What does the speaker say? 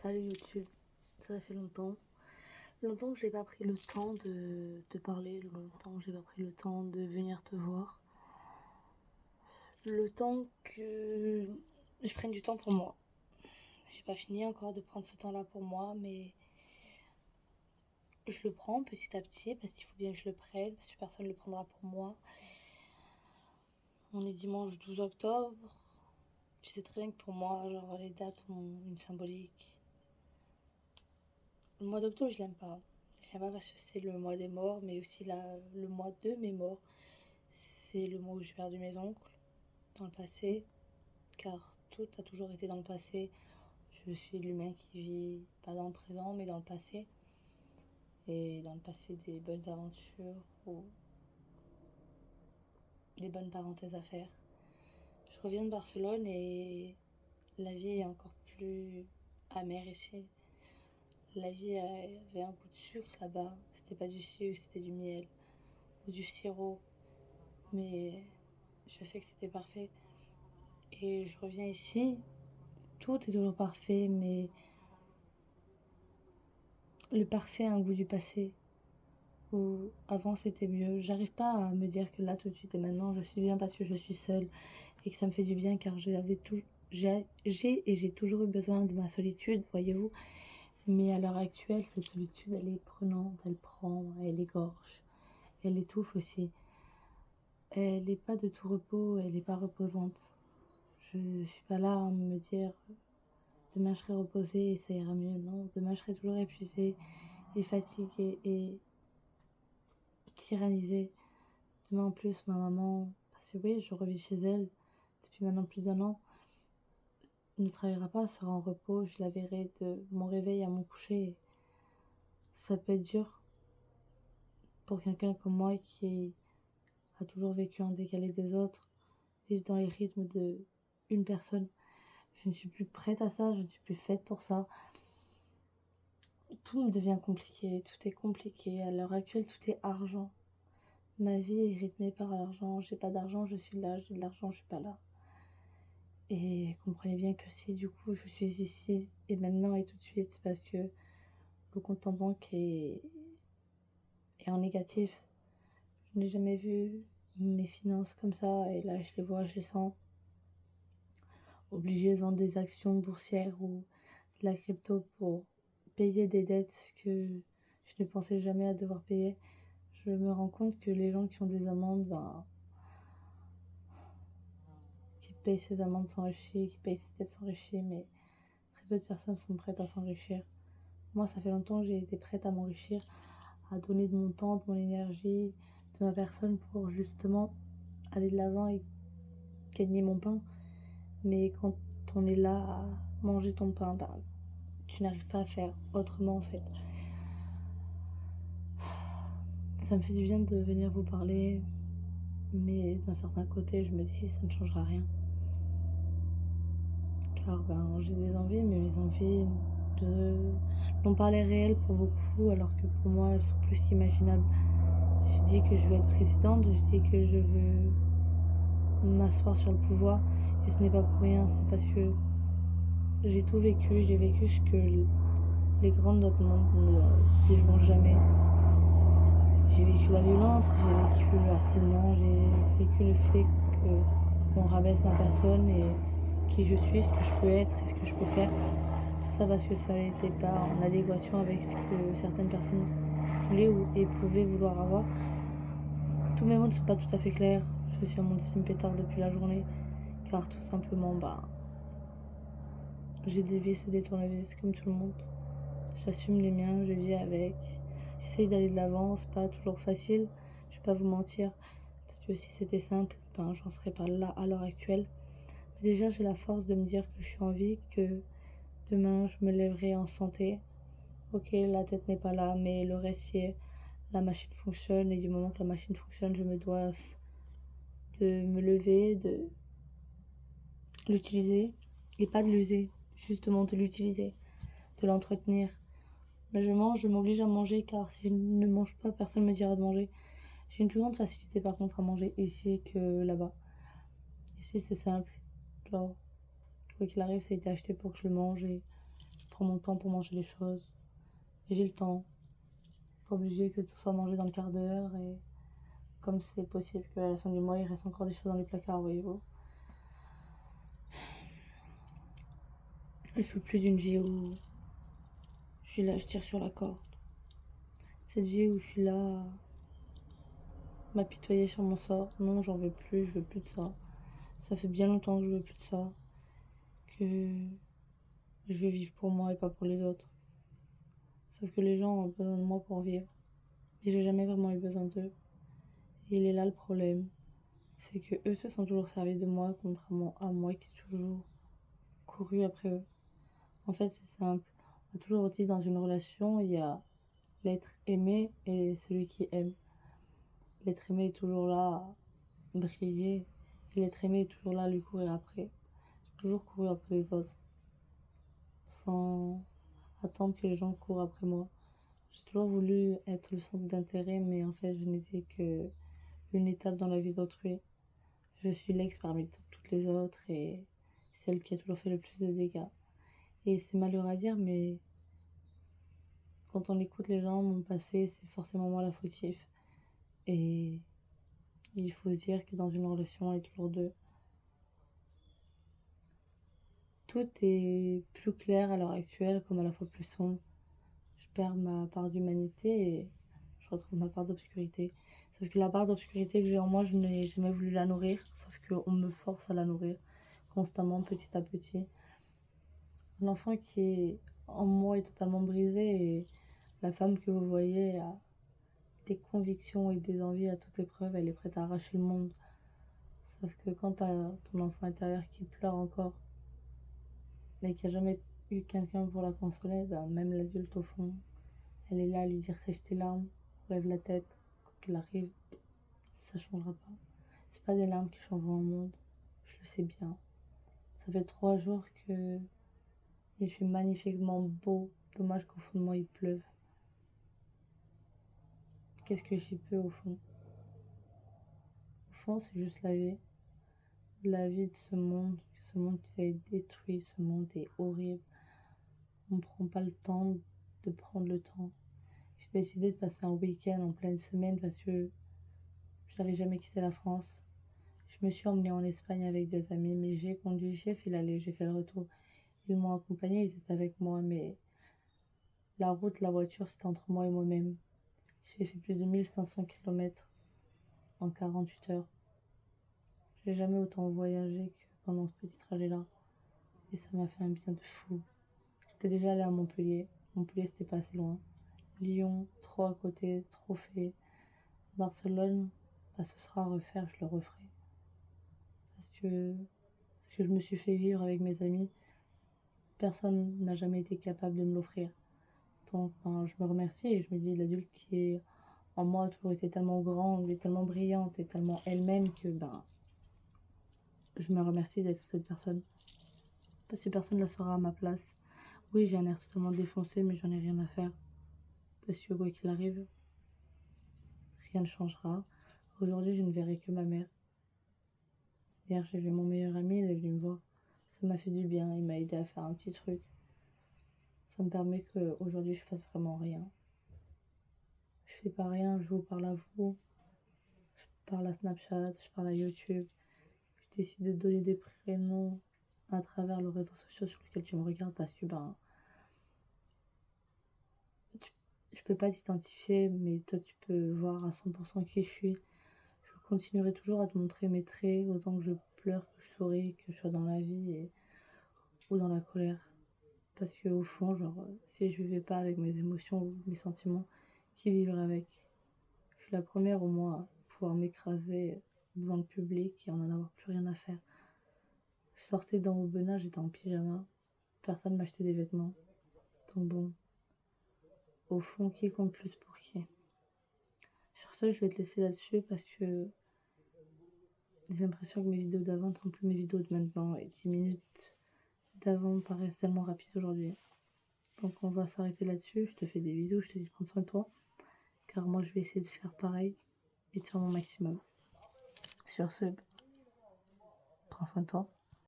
Salut YouTube, ça fait longtemps. Longtemps que j'ai pas pris le temps de te parler, longtemps que j'ai pas pris le temps de venir te voir. Le temps que je prenne du temps pour moi. J'ai pas fini encore de prendre ce temps-là pour moi, mais je le prends petit à petit parce qu'il faut bien que je le prenne, parce que personne ne le prendra pour moi. On est dimanche 12 octobre. Tu sais très bien que pour moi, genre les dates ont une symbolique. Le mois d'octobre, je l'aime pas. Je l'aime pas parce que c'est le mois des morts, mais aussi le mois de mes morts. C'est le mois où j'ai perdu mes oncles dans le passé, car tout a toujours été dans le passé. Je suis l'humain qui vit pas dans le présent, mais dans le passé. Et dans le passé, des bonnes aventures ou des bonnes parenthèses à faire. Je reviens de Barcelone et la vie est encore plus amère ici. La vie avait un goût de sucre là-bas. C'était pas du sucre, c'était du miel ou du sirop. Mais je sais que c'était parfait. Et je reviens ici, tout est toujours parfait, mais le parfait a un goût du passé, où avant c'était mieux. J'arrive pas à me dire que là tout de suite et maintenant je suis bien parce que je suis seule et que ça me fait du bien car j'ai toujours eu besoin de ma solitude, voyez-vous. Mais à l'heure actuelle, cette solitude, elle est prenante, elle prend, elle égorge, elle étouffe aussi. Elle n'est pas de tout repos, elle n'est pas reposante. Je suis pas là à me dire demain je serai reposée et ça ira mieux. Non, demain je serai toujours épuisée et fatiguée et tyrannisée. Demain en plus ma maman, parce que oui je revis chez elle depuis maintenant plus d'un an, ne travaillera pas, sera en repos. Je la verrai de mon réveil à mon coucher. Ça peut être dur pour quelqu'un comme moi qui a toujours vécu en décalé des autres, vivre dans les rythmes de une personne. Je ne suis plus prête à ça, je ne suis plus faite pour ça. Tout me devient compliqué, tout est compliqué. À l'heure actuelle, tout est argent. Ma vie est rythmée par l'argent. J'ai pas d'argent, je suis là. J'ai de l'argent, je suis pas là. Et comprenez bien que si du coup je suis ici et maintenant et tout de suite, c'est parce que le compte en banque est en négatif. Je n'ai jamais vu mes finances comme ça et là je les vois, je les sens. Obligée de vendre des actions boursières ou de la crypto pour payer des dettes que je ne pensais jamais à devoir payer. Je me rends compte que les gens qui ont des amendes, qui payent ces amendes s'enrichissent, qui payent ces dettes s'enrichissent, mais très peu de personnes sont prêtes à s'enrichir. Moi, ça fait longtemps que j'ai été prête à m'enrichir, à donner de mon temps, de mon énergie, de ma personne pour justement aller de l'avant et gagner mon pain. Mais quand on est là à manger ton pain, tu n'arrives pas à faire autrement en fait. Ça me fait du bien de venir vous parler, mais d'un certain côté, je me dis ça ne changera rien. Car j'ai des envies, mais mes envies n'ont pas l'air réelles pour beaucoup, alors que pour moi, elles sont plus qu'imaginables. Je dis que je veux être présidente, je dis que je veux m'asseoir sur le pouvoir, et ce n'est pas pour rien, c'est parce que j'ai tout vécu, j'ai vécu ce que les grands de notre monde ne vivront jamais. J'ai vécu la violence, j'ai vécu le harcèlement, j'ai vécu le fait qu'on rabaisse ma personne et qui je suis, ce que je peux être et ce que je peux faire. Tout ça parce que ça n'était pas en adéquation avec ce que certaines personnes voulaient et pouvaient vouloir avoir. Tous mes mots ne sont pas tout à fait clairs. Je suis à mon 10e pétard depuis la journée. Car tout simplement, j'ai des vices et des tournevis comme tout le monde. J'assume les miens, je vis avec. J'essaye d'aller de l'avant, c'est pas toujours facile. Je vais pas vous mentir. Parce que si c'était simple, j'en serais pas là à l'heure actuelle. Mais déjà, j'ai la force de me dire que je suis en vie, que demain, je me lèverai en santé. Ok, la tête n'est pas là, mais le reste y est. La machine fonctionne et du moment que la machine fonctionne, je me dois de me lever, de l'utiliser et pas de l'user, justement de l'utiliser, de l'entretenir. Mais je mange, je m'oblige à manger car si je ne mange pas, personne ne me dira de manger. J'ai une plus grande facilité par contre à manger ici que là-bas. Ici c'est simple, genre quoi qu'il arrive ça a été acheté pour que je le mange et prends mon temps pour manger les choses. Et j'ai le temps. Pas obligé que tout soit mangé dans le quart d'heure. Et comme c'est possible qu'à la fin du mois, il reste encore des choses dans les placards, voyez-vous. Je veux plus d'une vie où je suis là, je tire sur la corde. Cette vie où je suis là à m'apitoyer sur mon sort. Non, j'en veux plus, je veux plus de ça. Ça fait bien longtemps que je veux plus de ça. Que je veux vivre pour moi et pas pour les autres. Sauf que les gens ont besoin de moi pour vivre. Et j'ai jamais vraiment eu besoin d'eux. Et il est là le problème. C'est que eux se sont toujours servis de moi, contrairement à moi qui ai toujours couru après eux. En fait, c'est simple. On a toujours dit dans une relation, il y a l'être aimé et celui qui aime. L'être aimé est toujours là à briller. Et l'être aimé est toujours là à lui courir après. J'ai toujours couru après les autres. Sans attendre que les gens courent après moi. J'ai toujours voulu être le centre d'intérêt, mais en fait, je n'étais que une étape dans la vie d'autrui. Je suis l'ex parmi toutes les autres et celle qui a toujours fait le plus de dégâts. Et c'est malheureux à dire, mais quand on écoute les gens, mon passé, c'est forcément moi la fautif. Et il faut dire que dans une relation, on est toujours deux. Tout est plus clair à l'heure actuelle, comme à la fois plus sombre. Je perds ma part d'humanité et je retrouve ma part d'obscurité. Sauf que la part d'obscurité que j'ai en moi, je n'ai jamais voulu la nourrir. Sauf qu'on me force à la nourrir constamment, petit à petit. L'enfant qui est en moi est totalement brisé et la femme que vous voyez a des convictions et des envies à toute épreuve. Elle est prête à arracher le monde. Sauf que quand tu as ton enfant intérieur qui pleure encore et qui a jamais eu quelqu'un pour la consoler, ben même l'adulte au fond, elle est là à lui dire sèche tes larmes, relève la tête, quoi qu'il arrive, ça changera pas. C'est pas des larmes qui changeront le monde, je le sais bien. Ça fait 3 jours que il fait magnifiquement beau, dommage qu'au fond de moi il pleuve. Qu'est-ce que j'y peux au fond? Au fond, c'est juste la vie de ce monde qui s'est détruit, ce monde est horrible. On prend pas le temps de prendre le temps. J'ai décidé de passer un week-end en pleine semaine parce que j'avais jamais quitté la France. Je me suis emmenée en Espagne avec des amis, mais j'ai conduit, j'ai fait l'aller, j'ai fait le retour. Ils m'ont accompagné, ils étaient avec moi, mais la route, la voiture, c'était entre moi et moi-même. J'ai fait plus de 1500 kilomètres en 48 heures. J'ai jamais autant voyagé que pendant ce petit trajet-là. Et ça m'a fait un bien de fou. J'étais déjà allée à Montpellier. Montpellier, c'était pas assez loin. Lyon, trop à côté, trop fait. Barcelone, bah, ce sera à refaire, je le referai. Parce que ce que je me suis fait vivre avec mes amis, personne n'a jamais été capable de me l'offrir. Donc, ben, je me remercie et je me dis, l'adulte qui est en moi a toujours été tellement grande et tellement brillante et tellement elle-même que ben, je me remercie d'être cette personne. Parce que personne ne le sera à ma place. Oui, j'ai un air totalement défoncé, mais j'en ai rien à faire. Parce que quoi qu'il arrive, rien ne changera. Aujourd'hui, je ne verrai que ma mère. Hier, j'ai vu mon meilleur ami, il est venu me voir. Ça m'a fait du bien, il m'a aidé à faire un petit truc. Ça me permet qu'aujourd'hui, je fasse vraiment rien. Je fais pas rien, je vous parle à vous. Je parle à Snapchat, je parle à YouTube. Je décide de donner des prénoms à travers le réseau social sur lequel tu me regardes parce que ben, je peux pas t'identifier, mais toi tu peux voir à 100% qui je suis. Je continuerai toujours à te montrer mes traits, autant que je pleure, que je souris, que je sois dans la vie ou dans la colère. Parce que au fond, genre, si je vivais pas avec mes émotions ou mes sentiments, qui vivrait avec? Je suis la première au moins à pouvoir m'écraser devant le public et en avoir plus rien à faire. Je sortais dans Aubenas, j'étais en pyjama. Personne m'achetait des vêtements. Donc bon, au fond, qui compte plus pour qui? Sur ce, je vais te laisser là-dessus parce que j'ai l'impression que mes vidéos d'avant ne sont plus mes vidéos de maintenant et 10 minutes d'avant me paraissent tellement rapides aujourd'hui. Donc on va s'arrêter là-dessus. Je te fais des bisous, je te dis de prendre soin de toi. Car moi, je vais essayer de faire pareil et de faire mon maximum. Sur ce, prends soin de toi.